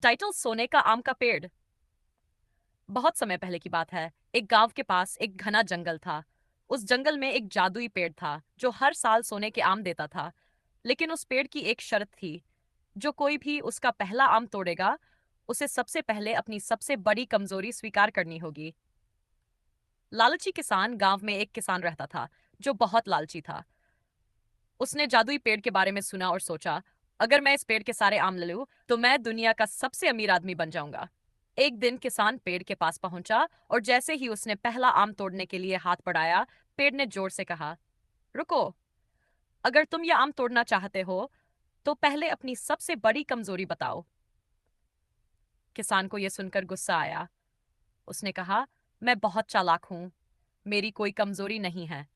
Title सोने का आम का पेड़। बहुत समय पहले की बात है। एक गांव के पास एक घना जंगल था। उस जंगल में एक जादुई पेड़ था जो हर साल सोने के आम देता था। लेकिन उस पेड़ की एक शर्त थी। जो कोई भी उसका पहला आम तोड़ेगा, उसे सबसे पहले अपनी सबसे बड़ी कमजोरी स्वीकार करनी होगी। लालची किसान गांव में एक किसान रहता था जो बहुत लालची था। उसने जादुई पेड़ के बारे में सुना और सोचा, अगर मैं इस पेड़ के सारे आम ले लूं तो मैं दुनिया का सबसे अमीर आदमी बन जाऊंगा। एक दिन किसान पेड़ के पास पहुंचा और जैसे ही उसने पहला आम तोड़ने के लिए हाथ बढ़ाया, पेड़ ने जोर से कहा, रुको। अगर तुम यह आम तोड़ना चाहते हो तो पहले अपनी सबसे बड़ी कमजोरी बताओ। किसान को यह सुनकर गुस्सा आया। उसने कहा, मैं बहुत चालाक हूं, मेरी कोई कमजोरी नहीं है।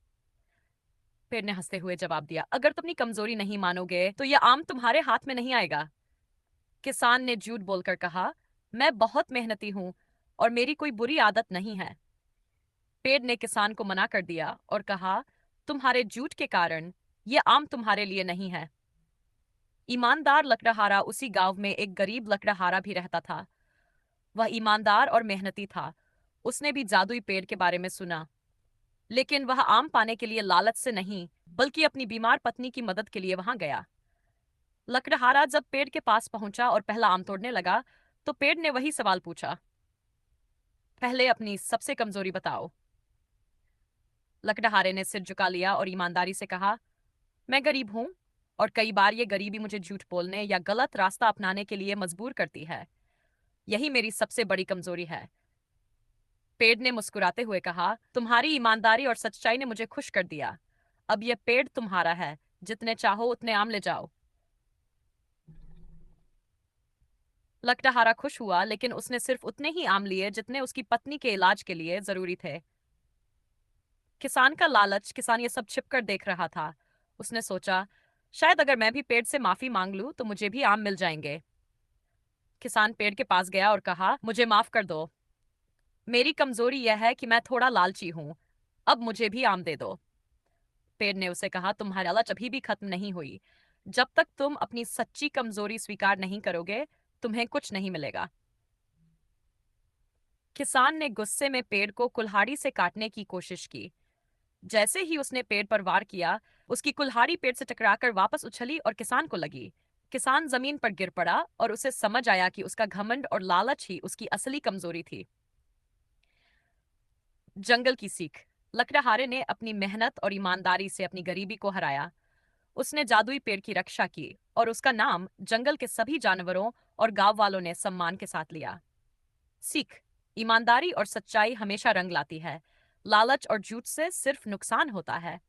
पेड़ ने हंसते हुए जवाब दिया, अगर तुम अपनी कमजोरी नहीं मानोगे तो यह आम तुम्हारे हाथ में नहीं आएगा। किसान ने झूठ बोलकर कहा, मैं बहुत मेहनती हूं और मेरी कोई बुरी आदत नहीं है। पेड़ ने किसान को मना कर दिया और कहा, तुम्हारे झूठ के कारण यह आम तुम्हारे लिए नहीं है। ईमानदार लकड़हारा उसी गांव में एक गरीब लकड़हारा भी रहता था। वह ईमानदार और मेहनती था। उसने भी जादुई पेड़ के बारे में सुना, लेकिन वह आम पाने के लिए लालच से नहीं, बल्कि अपनी बीमार पत्नी की मदद के लिए वहां गया। लकड़हारा जब पेड़ के पास पहुंचा और पहला आम तोड़ने लगा, तो पेड़ ने वही सवाल पूछा, पहले अपनी सबसे कमजोरी बताओ। लकड़हारे ने सिर झुका लिया और ईमानदारी से कहा, मैं गरीब हूं और कई बार ये गरीबी मुझे झूठ बोलने या गलत रास्ता अपनाने के लिए मजबूर करती है। यही मेरी सबसे बड़ी कमजोरी है। पेड़ ने मुस्कुराते हुए कहा, तुम्हारी ईमानदारी और सच्चाई ने मुझे खुश कर दिया। अब यह पेड़ तुम्हारा है, जितने चाहो उतने आम ले जाओ। लकड़हारा खुश हुआ, लेकिन उसने सिर्फ उतने ही आम लिए जितने उसकी पत्नी के इलाज के लिए जरूरी थे। किसान का लालच, किसान ये सब छिपकर देख रहा था। उसने सोचा, शायद अगर मैं भी पेड़ से माफी मांग लूं तो मुझे भी आम मिल जाएंगे। किसान पेड़ के पास गया और कहा, मुझे माफ कर दो। मेरी कमजोरी यह है कि मैं थोड़ा लालची हूं। अब मुझे भी आम दे दो। पेड़ ने उसे कहा, तुम्हारी लालच अभी भी खत्म नहीं हुई। जब तक तुम अपनी सच्ची कमजोरी स्वीकार नहीं करोगे, तुम्हें कुछ नहीं मिलेगा। किसान ने गुस्से में पेड़ को कुल्हाड़ी से काटने की कोशिश की। जैसे ही उसने पेड़ पर वार किया, उसकी कुल्हाड़ी पेड़ से टकराकर वापस उछली और किसान को लगी। किसान जमीन पर गिर पड़ा और उसे समझ आया कि उसका घमंड और लालच ही उसकी असली कमजोरी थी। जंगल की सीख। लकड़हारे ने अपनी मेहनत और ईमानदारी से अपनी गरीबी को हराया। उसने जादुई पेड़ की रक्षा की और उसका नाम जंगल के सभी जानवरों और गांव वालों ने सम्मान के साथ लिया। सीख। ईमानदारी और सच्चाई हमेशा रंग लाती है। लालच और झूठ से सिर्फ नुकसान होता है।